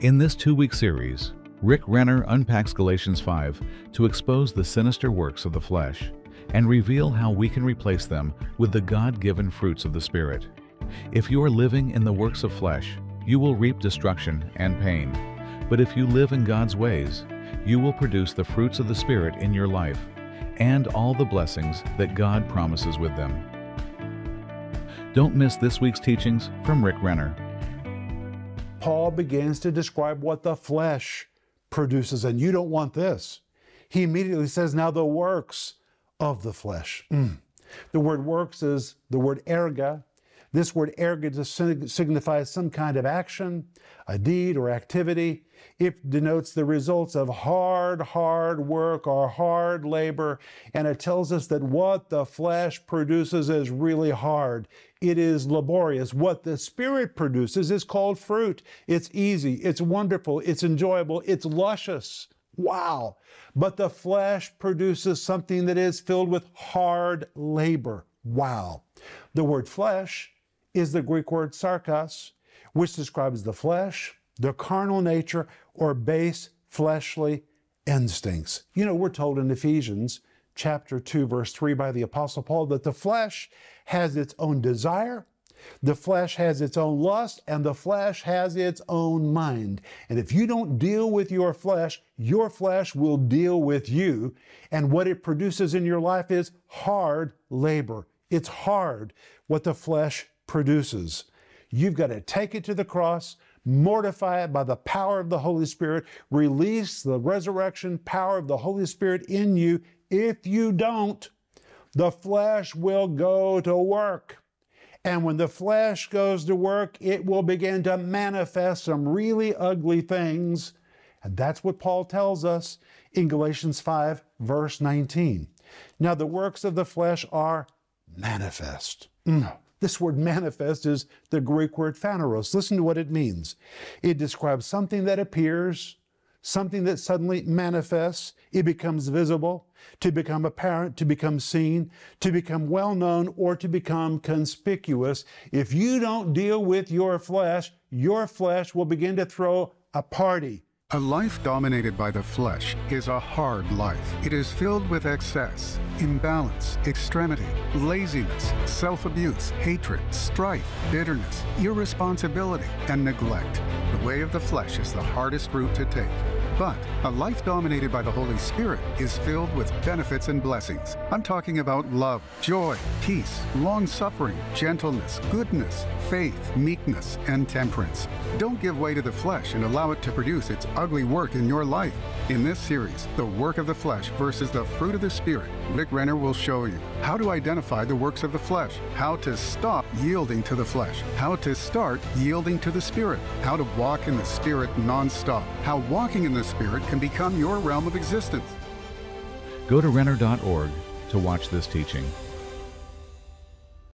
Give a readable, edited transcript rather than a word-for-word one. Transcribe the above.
In this 2-week series, Rick Renner unpacks Galatians 5 to expose the sinister works of the flesh and reveal how we can replace them with the God-given fruits of the Spirit. If you are living in the works of flesh, you will reap destruction and pain. But if you live in God's ways, you will produce the fruits of the Spirit in your life and all the blessings that God promises with them. Don't miss this week's teachings from Rick Renner. Paul begins to describe what the flesh produces, and you don't want this. He immediately says, now the works of the flesh. The word works is the word erga. This word erga just signifies some kind of action, a deed or activity. It denotes the results of hard work or hard labor, and it tells us that what the flesh produces is really hard. It is laborious. What the Spirit produces is called fruit. It's easy, it's wonderful, it's enjoyable, it's luscious. Wow! But the flesh produces something that is filled with hard labor. Wow! The word flesh is the Greek word sarkos, which describes the flesh, the carnal nature, or base fleshly instincts. You know, we're told in Ephesians chapter 2, verse 3 by the Apostle Paul that the flesh has its own desire, the flesh has its own lust, and the flesh has its own mind. And if you don't deal with your flesh will deal with you. And what it produces in your life is hard labor. It's hard what the flesh produces. You've got to take it to the cross, mortify it by the power of the Holy Spirit, release the resurrection power of the Holy Spirit in you. If you don't, the flesh will go to work. And when the flesh goes to work, it will begin to manifest some really ugly things. And that's what Paul tells us in Galatians 5, verse 19. Now, the works of the flesh are manifest. This word manifest is the Greek word phaneros. Listen to what it means. It describes something that appears, something that suddenly manifests. It becomes visible, to become apparent, to become seen, to become well-known, or to become conspicuous. If you don't deal with your flesh will begin to throw a party. A life dominated by the flesh is a hard life. It is filled with excess, imbalance, extremity, laziness, self-abuse, hatred, strife, bitterness, irresponsibility, and neglect. The way of the flesh is the hardest route to take. But a life dominated by the Holy Spirit is filled with benefits and blessings. I'm talking about love, joy, peace, long-suffering, gentleness, goodness, faith, meekness, and temperance. Don't give way to the flesh and allow it to produce its ugly work in your life. In this series, The Work of the Flesh versus the Fruit of the Spirit, Rick Renner will show you how to identify the works of the flesh, how to stop yielding to the flesh, how to start yielding to the Spirit, how to walk in the Spirit non-stop, how walking in the Spirit can become your realm of existence. Go to Renner.org to watch this teaching.